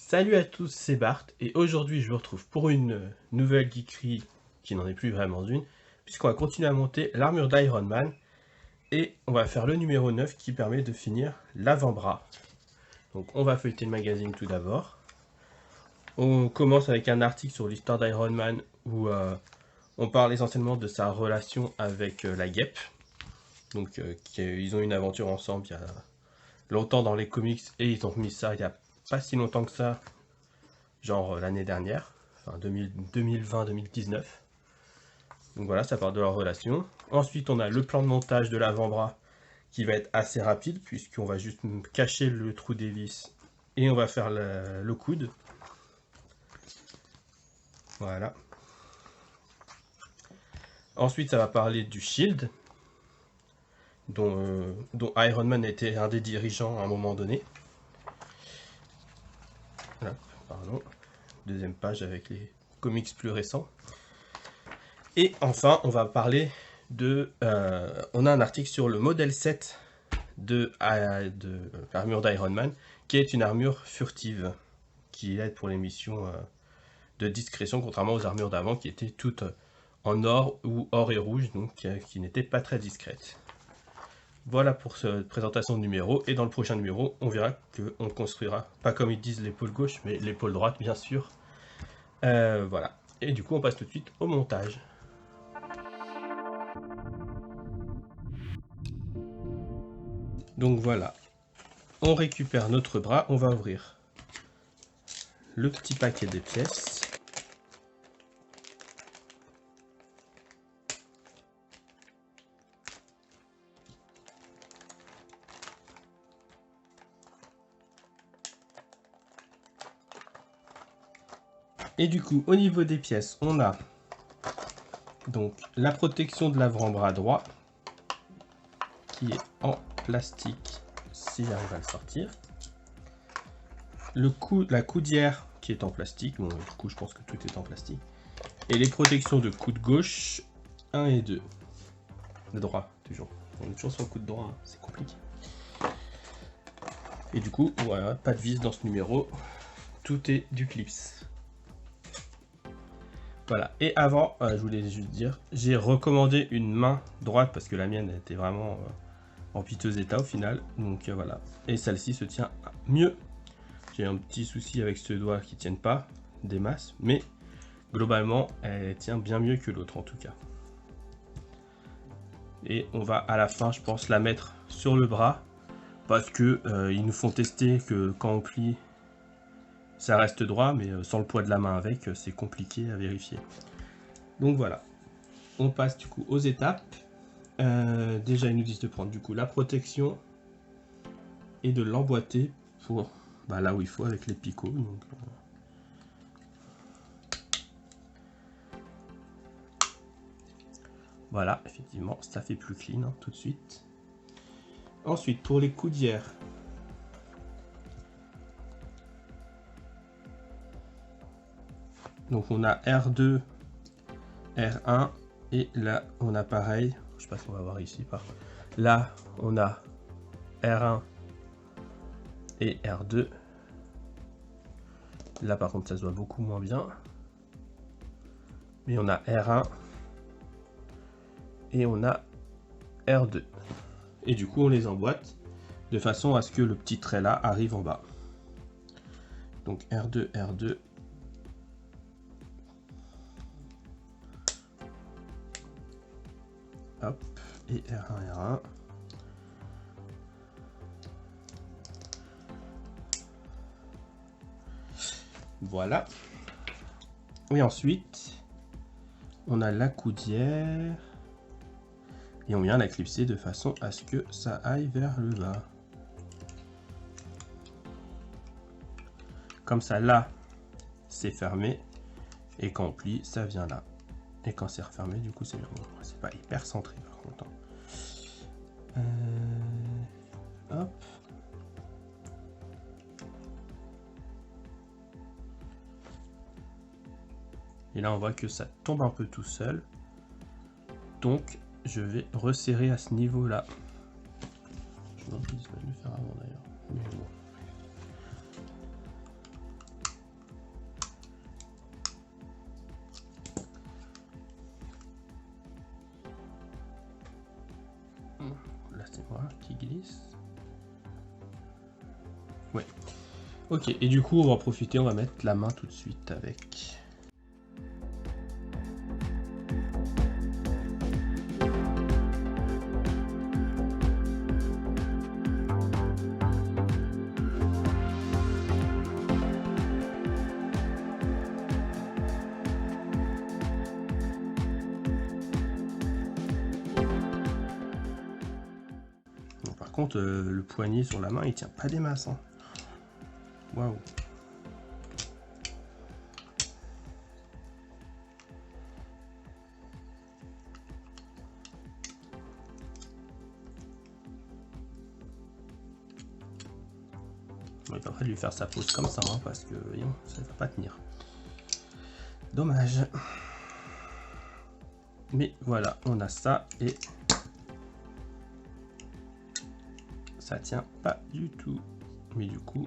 Salut à tous, c'est Bart et aujourd'hui je vous retrouve pour une nouvelle geekerie qui n'en est plus vraiment une, puisqu'on va continuer à monter l'armure d'Iron Man et on va faire le numéro 9 qui permet de finir l'avant-bras. Donc on va feuilleter le magazine tout d'abord. On commence avec un article sur l'histoire d'Iron Man où on parle essentiellement de sa relation avec la guêpe. Donc ils ont une aventure ensemble il y a longtemps dans les comics et ils ont mis ça il n'y a pas si longtemps que ça, genre l'année dernière, enfin 2020-2019. Donc voilà, ça part de leur relation. Ensuite, on a le plan de montage de l'avant-bras qui va être assez rapide puisqu'on va juste cacher le trou des vis et on va faire le coude. Voilà. Ensuite, ça va parler du Shield, dont Iron Man était un des dirigeants à un moment donné. Voilà, pardon. Deuxième page avec les comics plus récents. Et enfin, on va parler de... on a un article sur le modèle 7 de l'armure d'Iron Man, qui est une armure furtive, qui aide pour les missions de discrétion, contrairement aux armures d'avant qui étaient toutes en or ou or et rouge, donc qui n'étaient pas très discrètes. Voilà pour cette présentation de numéro, et dans le prochain numéro, on verra qu'on construira, pas comme ils disent l'épaule gauche, mais l'épaule droite bien sûr. Voilà, et du coup on passe tout de suite au montage. Donc voilà, on récupère notre bras, on va ouvrir le petit paquet des pièces. Et du coup, au niveau des pièces, on a donc la protection de l'avant-bras droit qui est en plastique, si j'arrive à le sortir. La coudière qui est en plastique, bon du coup je pense que tout est en plastique. Et les protections de coude gauche 1 et 2. Le droit, toujours. On est toujours sur le coude droit, hein, c'est compliqué. Et du coup, voilà, pas de vis dans ce numéro. Tout est du clips. Voilà, et avant, je voulais juste dire, j'ai recommandé une main droite parce que la mienne était vraiment en piteux état au final. Donc voilà, et celle-ci se tient mieux. J'ai un petit souci avec ce doigt qui ne tienne pas des masses, mais globalement, elle tient bien mieux que l'autre en tout cas. Et on va à la fin, je pense, la mettre sur le bras parce que ils nous font tester que quand on plie, ça reste droit, mais sans le poids de la main avec, c'est compliqué à vérifier. Donc voilà, on passe du coup aux étapes. Déjà, ils nous disent de prendre du coup la protection et de l'emboîter pour là où il faut avec les picots. Donc, voilà, effectivement, ça fait plus clean hein, tout de suite. Ensuite, pour les coudières, donc on a R2, R1 et là on a pareil. Je sais pas si on va voir ici par là on a R1 et R2. Là par contre ça se voit beaucoup moins bien. Mais on a R1 et on a R2. Et du coup on les emboîte de façon à ce que le petit trait là arrive en bas. Donc R2, R2. Hop, et R1, R1. Voilà. Et ensuite, on a la coudière. Et on vient la clipser de façon à ce que ça aille vers le bas. Comme ça, là, c'est fermé. Et quand on plie, ça vient là. Et quand c'est refermé, du coup, c'est bien. Bon, c'est pas hyper centré par contre. Hop. Et là, on voit que ça tombe un peu tout seul. Donc, je vais resserrer à ce niveau-là. Je me dis que je vais le faire avant d'ailleurs. Mais bon. Ok, et du coup on va en profiter, on va mettre la main tout de suite avec. Bon, par contre, le poignet sur la main, il tient pas des masses. Hein. Waouh. On est en train de lui faire sa pose comme ça, hein, parce que voyons, ça ne va pas tenir. Dommage. Mais voilà, on a ça et ça tient pas du tout. Mais du coup,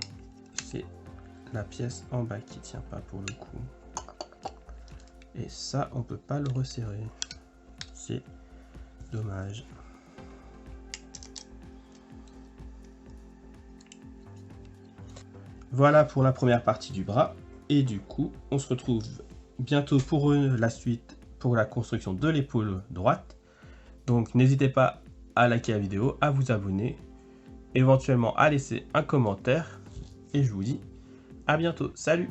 c'est la pièce en bas qui tient pas pour le coup. Et ça, on peut pas le resserrer. C'est dommage. Voilà pour la première partie du bras. Et du coup, on se retrouve bientôt pour la suite, pour la construction de l'épaule droite. Donc n'hésitez pas à liker la vidéo, à vous abonner, éventuellement à laisser un commentaire. Et je vous dis à bientôt. Salut!